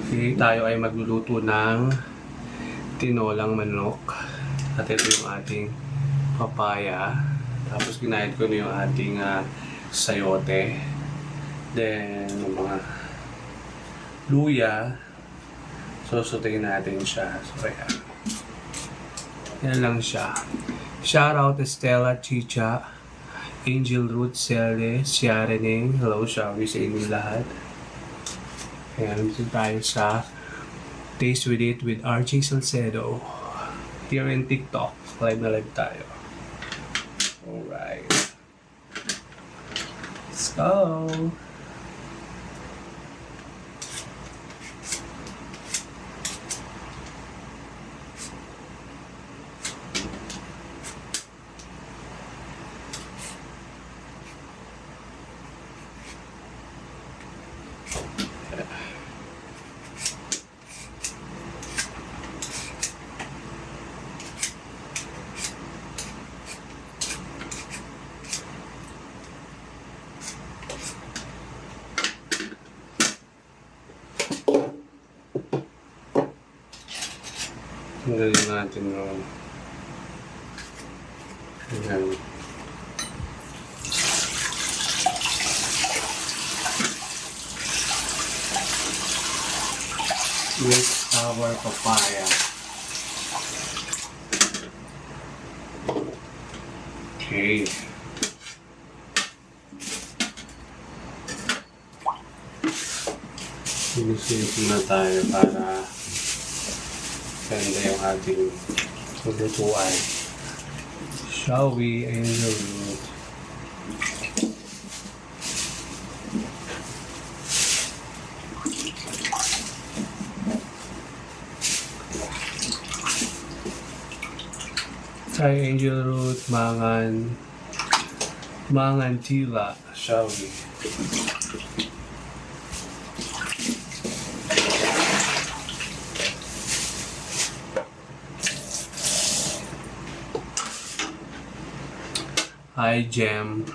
Okay, tayo ay magluluto ng tinolang manok. At ito yung ating papaya. Tapos ginahit ko na yung ating sayote. Then, yung mga luya. Susutin natin siya. So, ayan. Yan lang siya. Shout out to Stella Chicha, Angel Ruth Selle, Siarening. Hello, Shawi sa inyo lahat. Ayan, dito tayo sa Taste With It with RJ Salcedo. Here in TikTok. Live na live tayo. Alright. Let's go! Tanggalin natin yung ayan. With our papaya. Okay. Sinisilip na tayo para ganda yung ating lutuan. Shall we Angel Ruth? Hi Angel Ruth, mangan tila, shall we? Hi, Jem.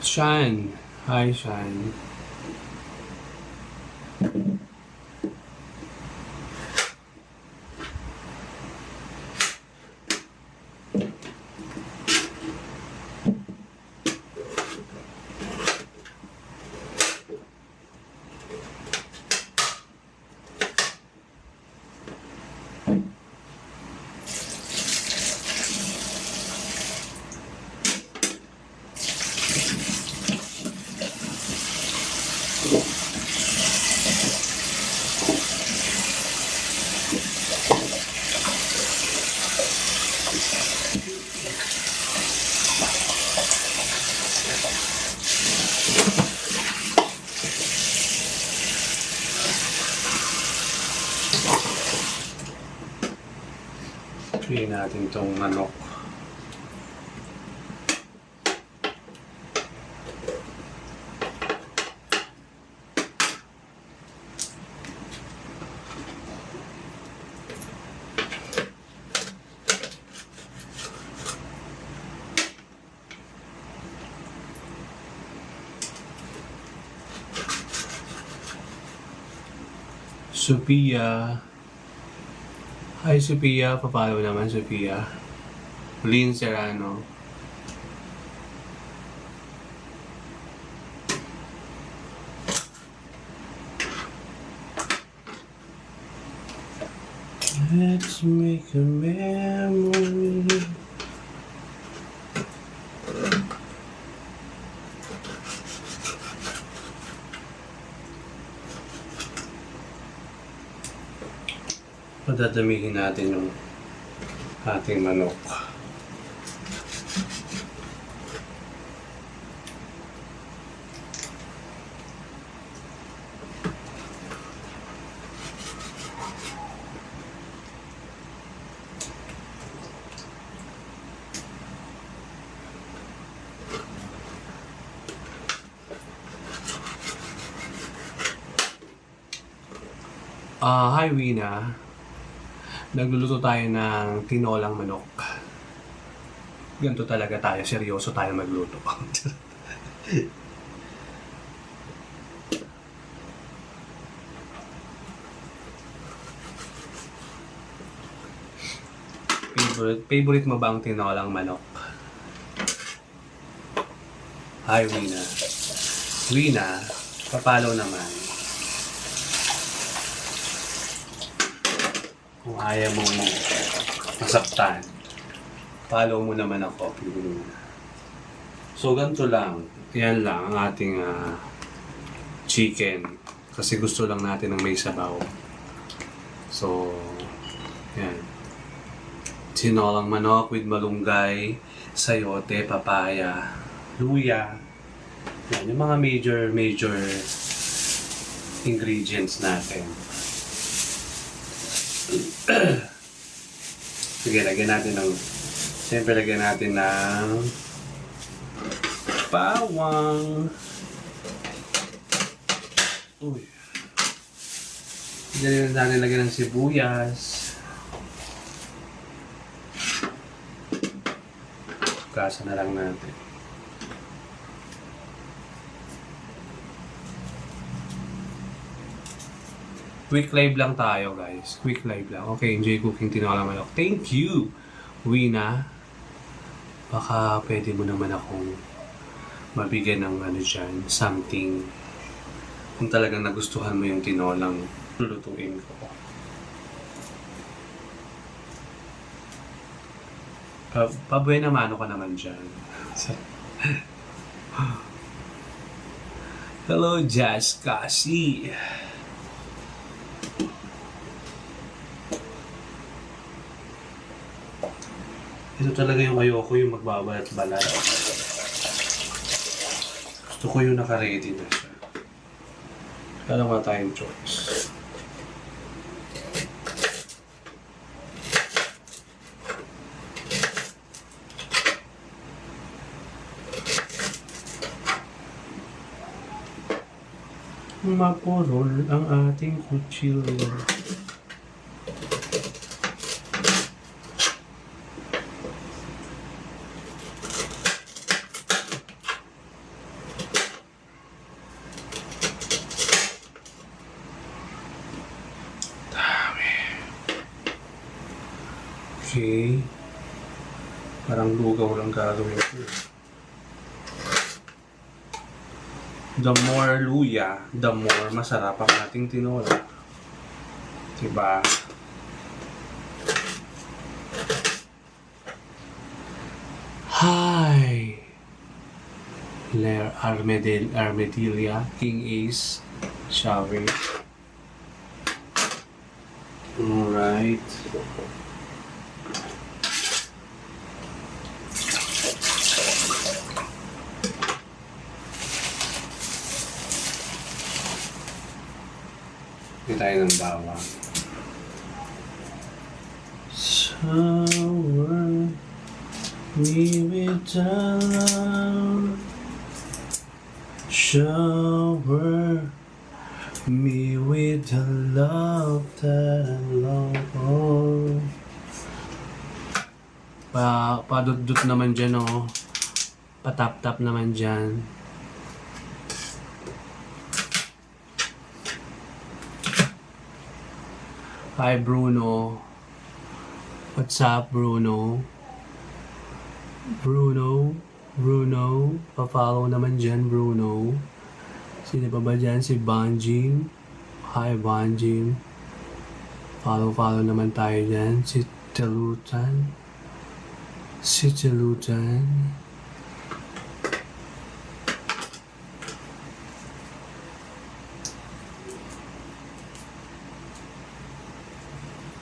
Shan. Hi, Shan. Piliin natin itong manok. Sophia. Hi Sophia, papalo naman Sophia. Lynn Serrano. Let's make a memory. Padadamihin natin yung ating manok. Hi Wina. Nagluluto tayo ng tinolang manok. Ganito talaga tayo, seryoso tayo magluto. Favorite mo ba ang tinolang manok? Hi Wina. Wina, papalo naman. Kung ayaw mo masaktan, follow mo naman ako. So, ganito lang. Yan lang ang ating chicken. Kasi gusto lang natin ng may sabaw. So, yan. Tinolang manok with malunggay, sayote, papaya, luya. Yan, yung mga major ingredients natin. Sige, lagyan natin ng bawang. Uy. Lagyan natin ng sibuyas. Kasa na lang natin. Quick live lang tayo, guys. Quick live lang. Okay, enjoy cooking tinolang manok. Thank you, Wina. Baka pwede mo naman akong mabigyan ng dyan, something. Kung talagang nagustuhan mo yung tinolang lulutuin ko. Pabuena mano ka naman dyan. Hello, Jazz Cassie. Ito talaga yung ayoko, yung magbabalat-balat. Gusto ko yung naka-ready na siya. Wala nga tayong choice. Mapurol ang ating kutsilyo. Okay. Parang lugaw lang gagawin ko. The more luya, the more masarap ang ating tinola. Diba? Hi! Lair Armadillia, King Ace, Shower. Alright. Tayo ng bawang. Shower me with the love. Shower me with the love that I long for. Padudut naman dyan, oh. Patap-tap naman dyan. Hi Bruno. What's up Bruno? Bruno. Pa-follow naman dyan Bruno. Sino pa ba dyan? Si Banjim. Hi Banjim. Follow naman tayo dyan. Si Telutan.